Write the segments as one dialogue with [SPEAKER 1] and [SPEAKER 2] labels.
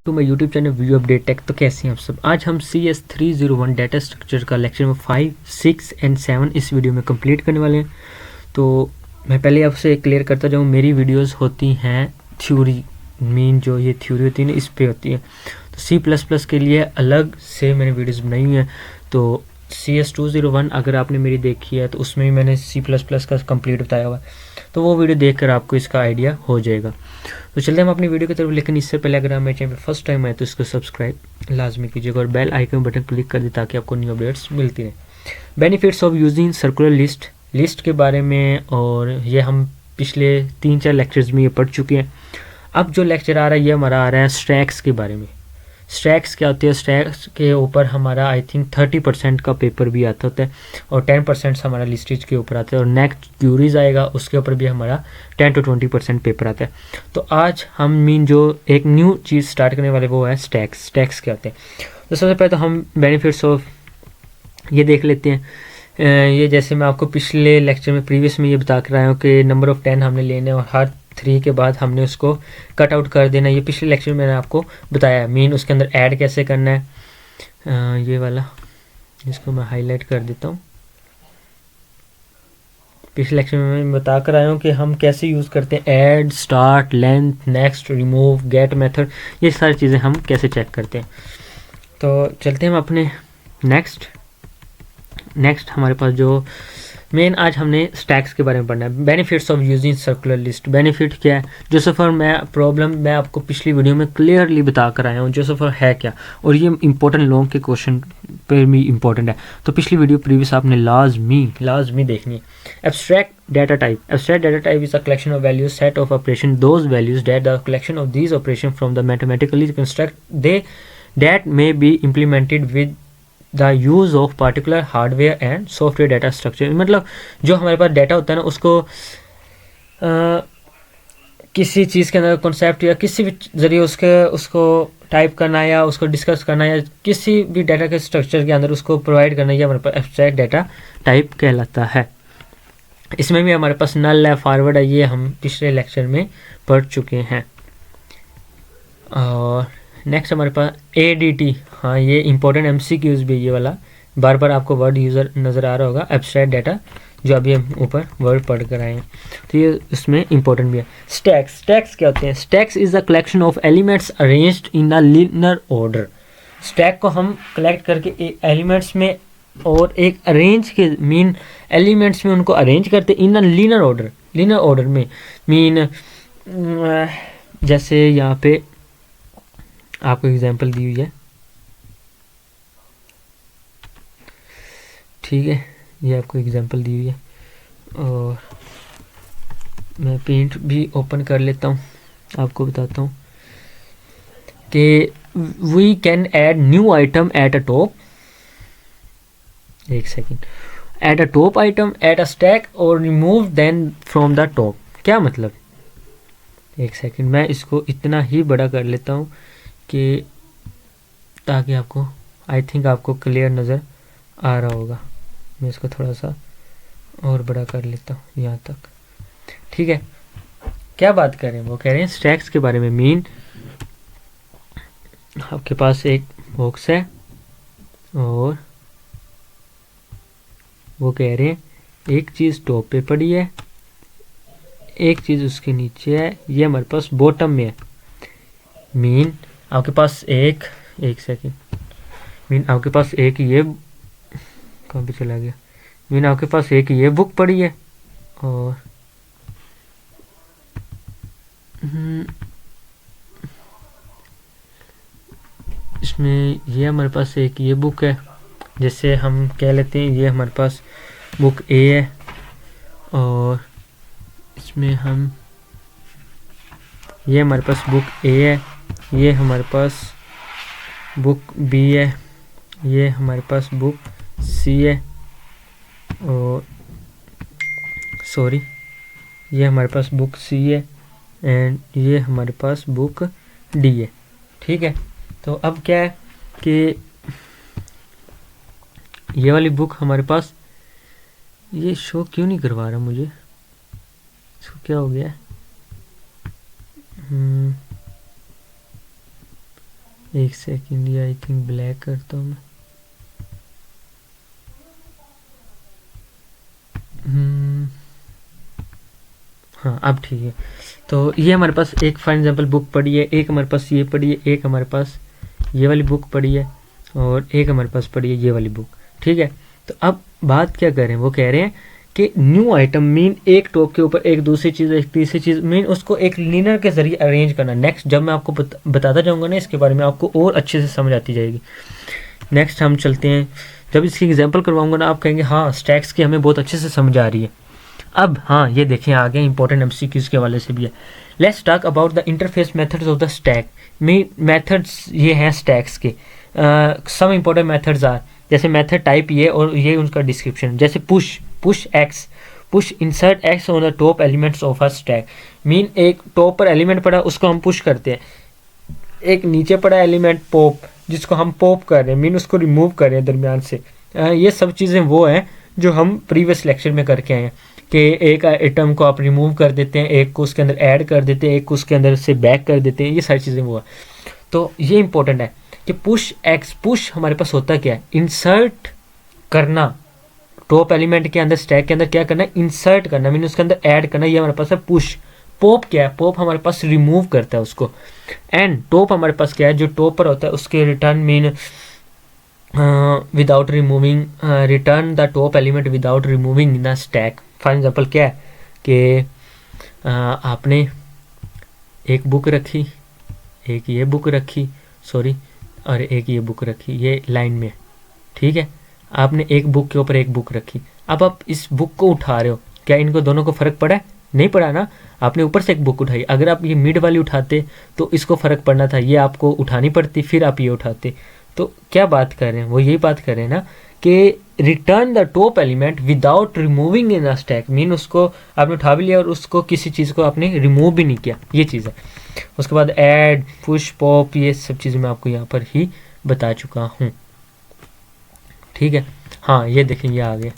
[SPEAKER 1] To my YouTube channel view update tech. तो कैसे हैं आप सब। आज हम CS301 डाटा स्ट्रक्चर का लेक्चर नंबर 5, 6 एंड 7 इस वीडियो में कंप्लीट करने वाले हैं। तो मैं पहले आपसे क्लियर करता जाऊँ, मेरी वीडियोस होती हैं थ्योरी, मेन जो ये थ्योरी होती है ना इस पे होती है। तो C++ के लिए अलग से मैंने वीडियोस बनाई हुई हैं। तो CS201 अगर आपने मेरी देखी है तो उसमें भी मैंने C++ का कंप्लीट बताया हुआ है, तो वो वीडियो देखकर आपको इसका आइडिया हो जाएगा। तो चलते हम अपनी वीडियो की तरफ, लेकिन इससे पहले अगर आप मेरे चैनल पर फर्स्ट टाइम आए तो इसको सब्सक्राइब लाजमी कीजिएगा और बेल आइकन बटन क्लिक कर दे ताकि आपको न्यू अपडेट्स मिलती रहे। Benefits of using circular list के बारे में, और ये हम पिछले 3-4 लेक्चर्स में ये पढ़ चुके हैं। अब जो लेक्चर आ रहा है ये हमारा आ रहा है स्टैक्स के बारे में। स्टैक्स क्या होती है? स्टैक्स के ऊपर हमारा आई थिंक 30% का पेपर भी आता होता है और 10% हमारा लिस्टेज के ऊपर आता है, और नेक्स्ट क्यूरीज आएगा उसके ऊपर भी हमारा 10 to 20% पेपर आता है। तो आज हम मीन जो एक न्यू चीज़ स्टार्ट करने वाले वो है स्टैक्स। स्टैक्स क्या होते हैं? तो सबसे पहले तो हम बेनिफिट्स ऑफ ये देख लेते हैं। ये जैसे मैं आपको पिछले लेक्चर में प्रीवियस में ये बता कर आया हूँ कि नंबर ऑफ़ 10 हमने लेने और हर 3 के बाद हमने उसको कट आउट कर देना। ये पिछले लेक्चर में मैंने आपको बताया। मीन उसके अंदर ऐड कैसे करना है, ये वाला इसको मैं हाईलाइट कर देता हूँ। पिछले लेक्चर में मैं बता कर आया हूँ कि हम कैसे यूज़ करते हैं add, start, length, next, remove, get method, ये सारी चीज़ें हम कैसे चेक करते हैं। तो चलते हैं हम अपने नेक्स्ट हमारे पास जो मेन आज हमने स्टैक्स के बारे में पढ़ना है। Benefits of using circular list. Benefit क्या है? जो सफ़र मैं आपको पिछली वीडियो में क्लियरली बता कर आया हूँ जो सफ़र है क्या, और ये इंपॉर्टेंट लोगों के क्वेश्चन पे भी इंपॉर्टेंट है। तो पिछली वीडियो प्रीवियस आपने लाजमी देखनी है। Abstract data type is a collection of values set of operation, those values that the collection of these operation from the mathematically construct they that may be implemented with the use of particular hardware and software data structure. मतलब जो हमारे पास data होता है ना उसको किसी चीज़ के अंदर कॉन्सेप्ट या किसी भी ज़रिए उसको टाइप करना या उसको डिस्कस करना या किसी भी डाटा के स्ट्रक्चर के अंदर उसको प्रोवाइड करना, ये हमारे पास एब्स्ट्रैक्ट डाटा टाइप कहलाता है। इसमें भी हमारे पास नल है, फॉरवर्ड है, ये हम पिछले लेक्चर में पढ़ चुके हैं। और नेक्स्ट हमारे पास ADT। हाँ, ये इंपॉर्टेंट MCQs भी, ये वाला बार बार आपको वर्ड यूज़र नज़र आ रहा होगा। एब्स्ट्रैक्ट डाटा जो अभी हम ऊपर वर्ड पढ़ कर आए हैं, तो ये इसमें इंपॉर्टेंट भी है। स्टैक्स क्या होते हैं? Stacks is a collection of elements arranged in a linear order. Stack को हम कलेक्ट करके एलिमेंट्स में और एक अरेंज के मीन एलिमेंट्स में उनको अरेंज करते इन अ लीनियर ऑर्डर में। मीन जैसे यहाँ पे आपको एग्जांपल दी हुई है, ठीक है, ये आपको एग्जांपल दी हुई है और मैं पेंट भी ओपन कर लेता हूँ, आपको बताता हूँ कि we can add new item at a top, एक second, at a top item at a stack और remove then from the top. क्या मतलब? एक सेकेंड, मैं इसको इतना ही बड़ा कर लेता हूँ कि ताकि आपको आई थिंक आपको क्लियर नज़र आ रहा होगा। मैं इसको थोड़ा सा और बड़ा कर लेता हूँ यहाँ तक, ठीक है। क्या बात कर रहे हैं? वो कह रहे हैं स्टैक्स के बारे में। मीन आपके पास एक बॉक्स है और वो कह रहे हैं एक चीज़ टॉप पे पड़ी है, एक चीज़ उसके नीचे है, ये हमारे पास बॉटम में है। मीन आपके पास एक सेकेंड, मीन आपके पास एक ये कहाँ पे चला गया? मीन आपके पास एक ये बुक पड़ी है और इसमें ये हमारे पास एक ये बुक है, जैसे हम कह लेते हैं ये हमारे पास बुक A है, और इसमें हम ये हमारे पास बुक A है, ये हमारे पास बुक B है, ये हमारे पास बुक C है, और सॉरी ये हमारे पास बुक C है एंड ये हमारे पास बुक D है, ठीक है। तो अब क्या है कि ये वाली बुक हमारे पास ये शो क्यों नहीं करवा रहा मुझे, इसको क्या हो गया? एक सेकेंड, ये आई थिंक ब्लैक करता हूँ मैं। हाँ अब ठीक है। तो ये हमारे पास एक फॉर एग्जांपल बुक पड़ी है, एक हमारे पास ये पड़ी है, एक हमारे पास ये वाली बुक पड़ी है, और एक हमारे पास पड़ी है ये वाली बुक। ठीक है, तो अब बात क्या कर रहे हैं, वो कह रहे हैं कि न्यू आइटम मीन एक टॉप के ऊपर एक दूसरी चीज़, एक तीसरी चीज़ मीन उसको एक लीनर के जरिए अरेंज करना। नेक्स्ट जब मैं आपको बताता जाऊँगा ना इसके बारे में, आपको और अच्छे से समझ आती जाएगी। नेक्स्ट हम चलते हैं, जब इसकी एग्जाम्पल करवाऊंगा ना आप कहेंगे हाँ स्टैक्स की हमें बहुत अच्छे से समझ आ रही है। अब हाँ ये देखें आगे इंपॉर्टेंट एमसीक्यूज के हवाले से भी है। Let's talk about the interface methods of the stack. Methods ये हैं स्टैक्स के। सम इंपॉर्टेंट मेथड्स आर, जैसे मेथड टाइप ये और ये उनका डिस्क्रिप्शन। जैसे push x, push insert x on the top elements of a stack. Mean एक टॉप पर एलिमेंट पड़ा उसको हम पुश करते हैं, एक नीचे पड़ा एलिमेंट पॉप जिसको हम पॉप कर रहे हैं मीन उसको रिमूव कर रहे हैं दरमियान से। ये सब चीज़ें वो हैं जो हम प्रीवियस लेक्चर में करके आए हैं कि एक आइटम को आप रिमूव कर देते हैं, एक को उसके अंदर ऐड कर देते हैं, एक को उसके अंदर से बैक कर देते हैं, ये सारी चीज़ें वो है। तो ये इंपॉर्टेंट है कि पुश एक्स, पुश हमारे पास होता क्या है, इंसर्ट करना, टॉप एलिमेंट के अंदर स्टैक के अंदर क्या करना है, इंसर्ट करना मीन उसके अंदर ऐड करना, ये हमारे पास है पुश। पॉप क्या है, पॉप हमारे पास रिमूव करता है उसको। एंड टॉप हमारे पास क्या है, जो टॉप पर होता है उसके return mean without removing, return the top element without removing the stack. For example क्या है कि आपने एक बुक रखी, एक ये बुक रखी, सॉरी, और एक ये बुक रखी, ये लाइन में, ठीक है। आपने एक बुक के ऊपर एक बुक रखी, अब आप इस बुक को उठा रहे हो, क्या इनको दोनों को फ़र्क पड़ा है? नहीं पड़ा ना। आपने ऊपर से एक बुक उठाई, अगर आप ये मिड वाली उठाते तो इसको फ़र्क पड़ना था, ये आपको उठानी पड़ती, फिर आप ये उठाते। तो क्या बात कर रहे हैं, वो यही बात कर रहे हैं ना कि return the top element without removing in a stack. Mean उसको आपने उठा भी लिया और उसको किसी चीज़ को आपने रिमूव भी नहीं किया, ये चीज़ है। उसके बाद ऐड, पुश, पॉप, ये सब चीज़ें मैं आपको यहाँ पर ही बता चुका हूँ, ठीक है। हाँ ये देखें ये आ गया,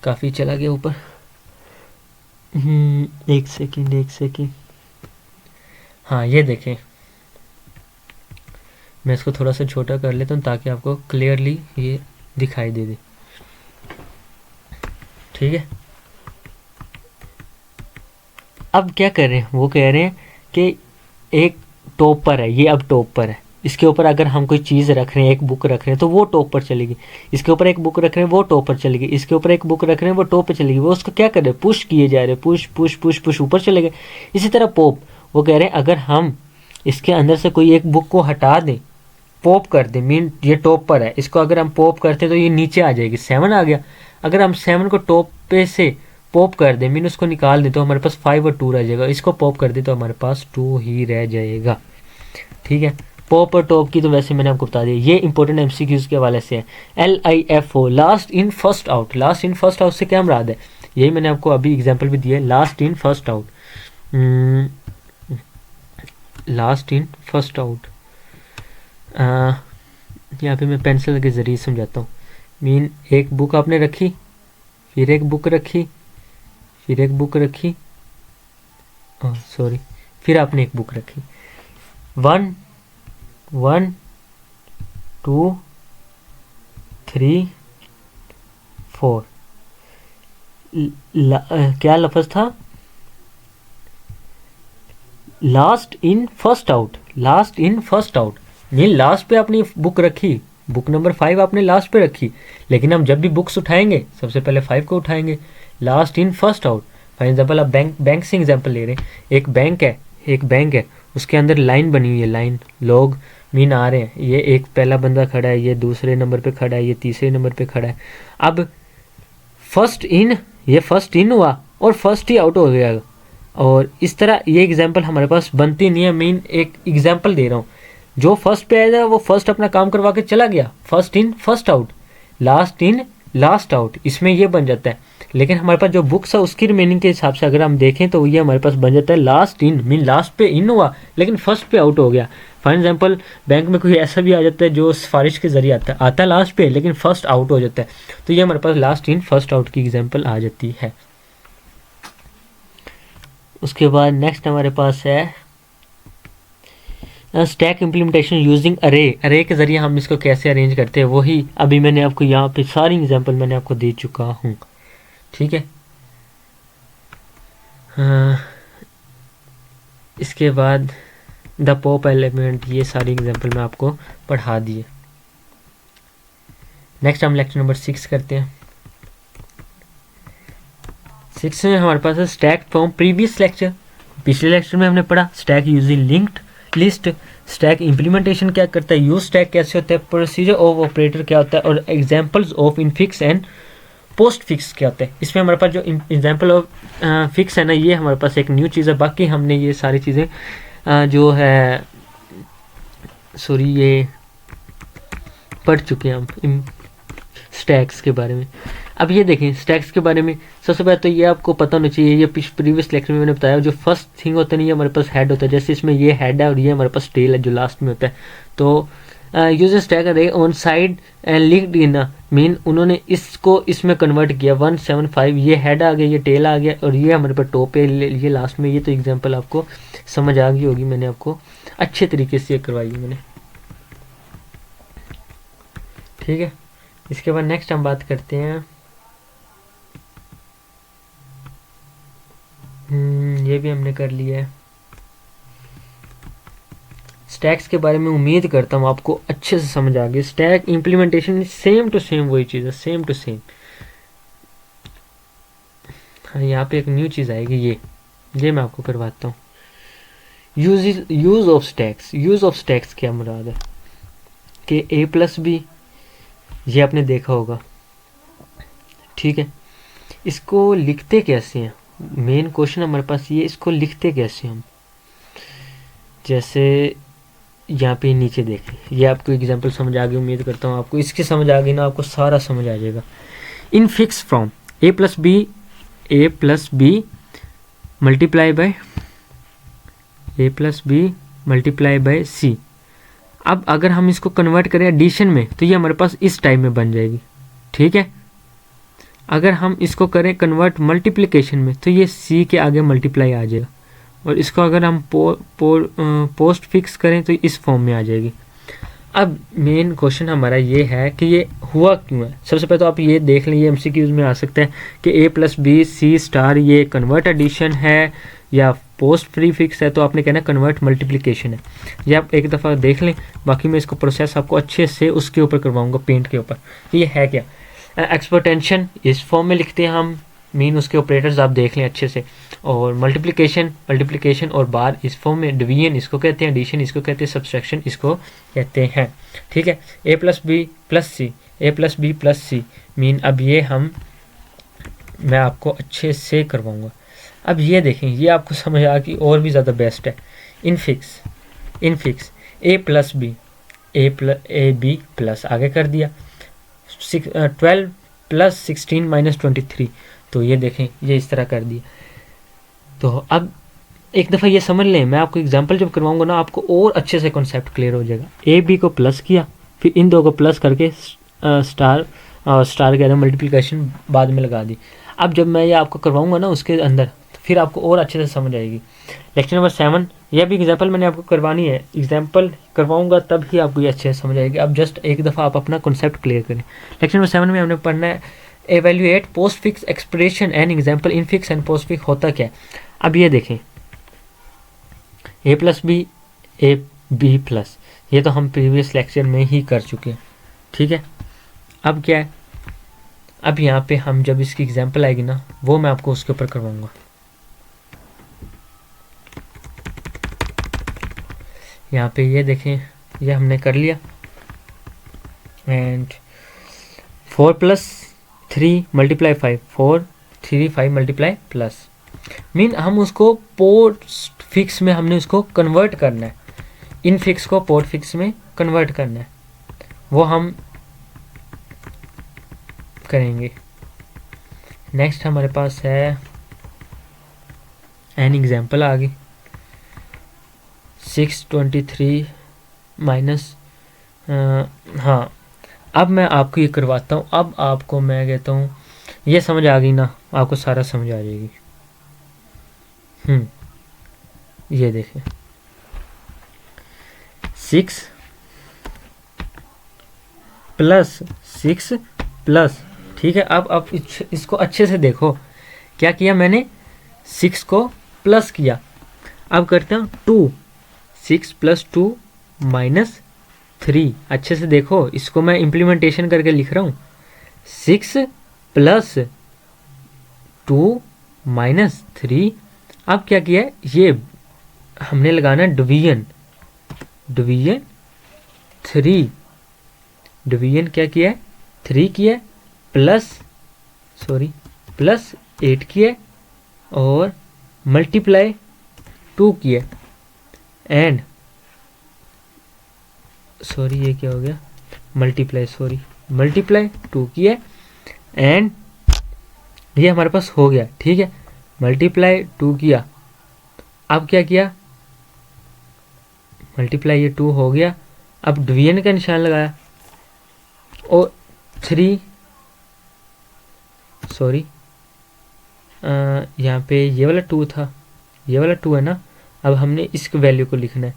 [SPEAKER 1] काफ़ी चला गया ऊपर। एक सेकेंड, हाँ ये देखें, मैं इसको थोड़ा सा छोटा कर लेता हूँ ताकि आपको क्लियरली ये दिखाई दे दे, ठीक है। अब क्या कर रहे हैं, वो कह रहे हैं कि एक टॉप पर है, ये अब टॉप पर है, इसके ऊपर अगर हम कोई चीज़ रख रहे हैं, एक बुक रख रहे हैं तो वो टॉप पर चलेगी, इसके ऊपर एक बुक रख रहे हैं वो टॉप पर चलेगी, इसके ऊपर एक बुक रख रहे हैं वो टॉप पर चलेगी। वो उसको क्या कर रहे हैं, पुश किए जा रहे हैं, पुश पुश पुश पुश ऊपर चले गए। इसी तरह पॉप, वो कह रहे हैं अगर हम इसके अंदर से कोई एक बुक को हटा दें, पॉप कर दें, मीन ये टॉप पर है, इसको अगर हम पॉप करते तो ये नीचे आ जाएगी, 7 आ गया। अगर हम 7 को टॉप पे से पॉप कर दें, मीन उसको निकाल दें तो हमारे पास 5 और 2 रह जाएगा, इसको पॉप कर दें तो हमारे पास 2 ही रह जाएगा, ठीक है। पॉप और टॉप की तो वैसे मैंने आपको बता दिया, ये इंपॉर्टेंट एमसीक्यूज के हवाले से है। LIFO, last in first out. Last in first out से क्या मुराद है, यही मैंने आपको अभी एग्जांपल भी दिया है, last in first out. Last in first out यहाँ पे मैं पेंसिल के ज़रिए समझाता हूँ। मीन एक बुक आपने रखी, फिर एक बुक रखी, फिर एक बुक रखी, सॉरी, फिर आपने एक बुक रखी, 1 1 2 3 4, क्या लफ्ज़ था, last in first out. Last in first out mean last पे आपने बुक रखी, बुक नंबर 5 आपने लास्ट पे रखी, लेकिन हम जब भी बुक्स उठाएंगे सबसे पहले 5 को उठाएंगे। Last in first out. For example आप बैंक से एग्जाम्पल ले रहे हैं, एक बैंक है, उसके अंदर लाइन बनी हुई है, लाइन, लोग मीन आ रहे हैं, ये एक पहला बंदा खड़ा है, ये दूसरे नंबर पे खड़ा है, ये तीसरे नंबर पे खड़ा है। अब फर्स्ट इन, ये फर्स्ट इन हुआ और फर्स्ट ही आउट हो गया, और इस तरह ये एग्जाम्पल हमारे पास बनती नहीं है। मीन एक एग्जाम्पल दे रहा हूँ, जो फर्स्ट पे आएगा वो फर्स्ट अपना काम करवा के चला गया, first in first out, last in last out, इसमें ये बन जाता है। लेकिन हमारे पास जो बुक्स है उसकी रिमेनिंग के हिसाब से अगर हम देखें तो ये हमारे पास बन जाता है लास्ट इन, मीन लास्ट पे इन हुआ लेकिन फर्स्ट पे आउट हो गया। फॉर एग्जाम्पल बैंक में कोई ऐसा भी आ जाता है जो सिफारिश के जरिए आता है लास्ट पे लेकिन फर्स्ट आउट हो जाता है, तो ये हमारे पास लास्ट इन फर्स्ट आउट की एग्जाम्पल आ जाती है। उसके बाद नेक्स्ट हमारे पास है स्टैक इम्प्लीमेंटेशन यूजिंग अरे के ज़रिए हम इसको कैसे अरेंज करते हैं वही अभी मैंने आपको यहाँ पे सारी एग्जांपल मैंने आपको दे चुका हूँ, ठीक है। इसके बाद द पॉप एलिमेंट, ये सारी एग्जांपल मैं आपको पढ़ा दिए। नेक्स्ट हम लेक्चर नंबर 6 करते हैं। 6 में हमारे पास है स्टैक फ्रॉम प्रीवियस लेक्चर। पिछले लेक्चर में हमने पढ़ा stack using linked list, stack implementation क्या करता है, यूज स्टैक कैसे होता है, प्रोसीजर ऑफ ऑपरेटर क्या होता है, और examples of infix and post fix क्या होता है। इसमें हमारे पास जो एग्जांपल ऑफ फिक्स है ना, ये हमारे पास एक न्यू चीज़ है। बाकी हमने ये सारी चीज़ें जो है ये पढ़ चुके हैं हम स्टैक्स के बारे में। अब ये देखें स्टैक्स के बारे में, सबसे पहले तो ये आपको पता होना चाहिए, ये प्रीवियस लेक्चर में मैंने बताया, जो फर्स्ट थिंग होता है ना, ये हमारे पास हेड होता है। जैसे इसमें ये हेड है और ये हमारे पास टेल है जो लास्ट में होता है। तो यूजर स्टैक अरे on side and linked in, mean उन्होंने इसको इसमें कन्वर्ट किया 175, ये हेड आ गया, ये टेल आ गया, और ये हमारे पास टॉप है, ये लास्ट में। ये तो एग्जांपल आपको समझ आ गई होगी, मैंने आपको अच्छे तरीके से करवाई है मैंने, ठीक है। इसके बाद नेक्स्ट हम बात करते हैं, ये भी हमने कर लिया है। स्टैक्स के बारे में उम्मीद करता हूँ आपको अच्छे से समझ आ गई। Stack implementation same to same वही चीज़ है, सेम टू सेम। हाँ, यहाँ पे एक न्यू चीज़ आएगी, ये मैं आपको करवाता हूँ। Use of stacks. Use of stacks क्या मुराद है कि a+b, ये आपने देखा होगा, ठीक है। इसको लिखते कैसे हैं, मेन क्वेश्चन हमारे पास ये, इसको लिखते कैसे हम। जैसे यहाँ पे नीचे देखें, ये आपको एग्जांपल समझ आ गई, उम्मीद करता हूँ आपको इसकी समझ आ गई ना, आपको सारा समझ आ जाएगा। In fix from a+b multiply by c। अब अगर हम इसको कन्वर्ट करें एडिशन में तो ये हमारे पास इस टाइप में बन जाएगी, ठीक है। अगर हम इसको करें कन्वर्ट मल्टीप्लिकेशन में तो ये c के आगे मल्टीप्लाई आ जाएगा, और इसको अगर हम पोस्ट फिक्स करें तो इस फॉर्म में आ जाएगी। अब मेन क्वेश्चन हमारा ये है कि ये हुआ क्यों है। सबसे पहले तो आप ये देख लें, ये MCQs में आ सकता है कि a+b c* ये कन्वर्ट एडिशन है या पोस्ट प्री फिक्स है, तो आपने कहना कन्वर्ट मल्टीप्लिकेशन है। ये आप एक दफ़ा देख लें, बाकी मैं इसको प्रोसेस आपको अच्छे से उसके ऊपर करवाऊँगा, पेंट के ऊपर। ये है क्या, एक्सपोटेंशन इस फॉर्म में लिखते हैं हम, मीन उसके ऑपरेटर्स आप देख लें अच्छे से, और मल्टीप्लिकेशन और बार इस फॉर्म में, डिवीजन इसको कहते हैं, एडिशन इसको कहते हैं, सब्सट्रैक्शन इसको कहते हैं, ठीक है। a+b+c मीन अब ये मैं आपको अच्छे से करवाऊँगा। अब ये देखें, ये आपको समझ आ कि और भी ज़्यादा बेस्ट है। इनफिक्स a+b प्लस आगे कर दिया, 12 + 16 - 23, तो ये देखें ये इस तरह कर दिया। तो अब एक दफ़ा ये समझ लें, मैं आपको एग्जांपल जब करवाऊंगा ना, आपको और अच्छे से कॉन्सेप्ट क्लियर हो जाएगा। a b को प्लस किया, फिर इन दो को प्लस करके स्टार के अंदर मल्टीप्लिकेशन बाद में लगा दी। अब जब मैं ये आपको करवाऊंगा ना उसके अंदर, फिर आपको और अच्छे से समझ आएगी। लेक्चर नंबर 7, यह भी एग्जाम्पल मैंने आपको करवानी है, एग्जाम्पल करवाऊंगा तब ही आपको ये अच्छे से समझ आएगी। अब जस्ट एक दफ़ा आप अपना कॉन्सेप्ट क्लियर करें। लेक्चर नंबर 7 में हमने पढ़ना है evaluate post fix expression and example in fix and post fix होता क्या है। अब ये देखें a+b a+b+, ये तो हम प्रीवियस लेक्चर में ही कर चुके हैं, ठीक है। अब क्या है, अब यहाँ पे हम जब इसकी एग्जाम्पल आएगी ना, वो मैं आपको उसके ऊपर करवाऊंगा। यहाँ पे ये देखें, ये हमने कर लिया, एंड 4 + 3 × 5 4 3 5 × प्लस, मीन हम उसको पोस्ट फिक्स में हमने उसको कन्वर्ट करना है, इन फिक्स को पोस्ट फिक्स में कन्वर्ट करना है, वो हम करेंगे। नेक्स्ट हमारे पास है एन एग्जाम्पल आ गई, 623 माइनस, हाँ अब मैं आपको ये करवाता हूँ। अब आपको मैं कहता हूँ ये समझ आ गई ना, आपको सारा समझ आ जाएगी। ये देखें 6 प्लस 6 प्लस, ठीक है। अब इसको अच्छे से देखो, क्या किया मैंने, 6 को प्लस किया। अब करते हैं 2, 6 प्लस 2 माइनस 3। अच्छे से देखो, इसको मैं इम्प्लीमेंटेशन करके लिख रहा हूँ, 6 प्लस 2 माइनस 3। अब क्या किया है, ये हमने लगाना डिवीजन, डिवीजन 3, डिवीजन क्या किया है, 3 किया है, प्लस 8 किया है, और मल्टीप्लाई 2 किया, एंड ये क्या हो गया, मल्टीप्लाई 2 किया, एंड ये हमारे पास हो गया, ठीक है। मल्टीप्लाई 2 किया, अब क्या किया, मल्टीप्लाई ये 2 हो गया, अब डिवीजन का निशान लगाया, और 3 यहाँ पे ये वाला 2 था, ये वाला 2 है ना। अब हमने इस वैल्यू को लिखना है,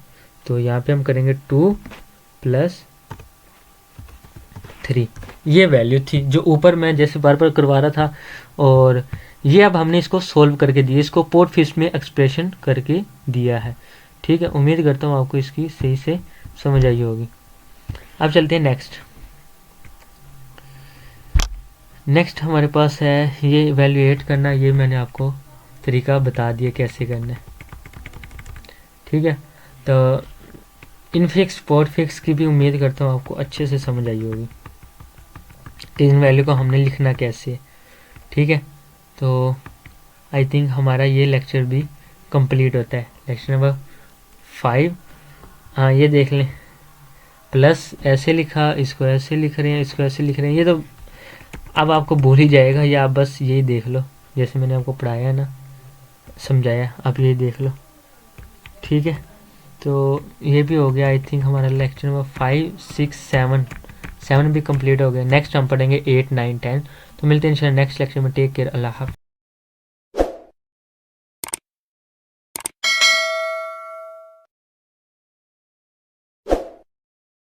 [SPEAKER 1] तो यहाँ पे हम करेंगे 2 प्लस 3। ये वैल्यू थी जो ऊपर मैं जैसे बार बार करवा रहा था, और ये अब हमने इसको सोल्व करके दिया, इसको पोस्टफिक्स में एक्सप्रेशन करके दिया है, ठीक है। उम्मीद करता हूँ आपको इसकी सही से समझ आई होगी। अब चलते हैं नेक्स्ट हमारे पास है ये इवैल्यूएट करना। ये मैंने आपको तरीका बता दिया कैसे करना है, ठीक है। तो इनफिक्स पोस्टफिक्स की भी उम्मीद करता हूँ आपको अच्छे से समझ आई होगी कि इन वैल्यू को हमने लिखना कैसे है, ठीक है। तो आई थिंक हमारा ये लेक्चर भी कंप्लीट होता है, लेक्चर नंबर 5। हाँ, ये देख लें, प्लस ऐसे लिखा, इसको ऐसे लिख रहे हैं, इसको ऐसे लिख रहे हैं, ये तो अब आपको भूल ही जाएगा, या आप बस यही देख लो जैसे मैंने आपको पढ़ाया ना, समझाया, आप ये देख लो, ठीक है। तो ये भी हो गया आई थिंक हमारा लेक्चर नंबर 5, 6, 7 भी कंप्लीट हो गया। नेक्स्ट हम पढ़ेंगे 8, 9, 10। तो मिलते हैं इंशाल्लाह नेक्स्ट लेक्चर में। टेक केयर, अल्लाह हाफ़िज़।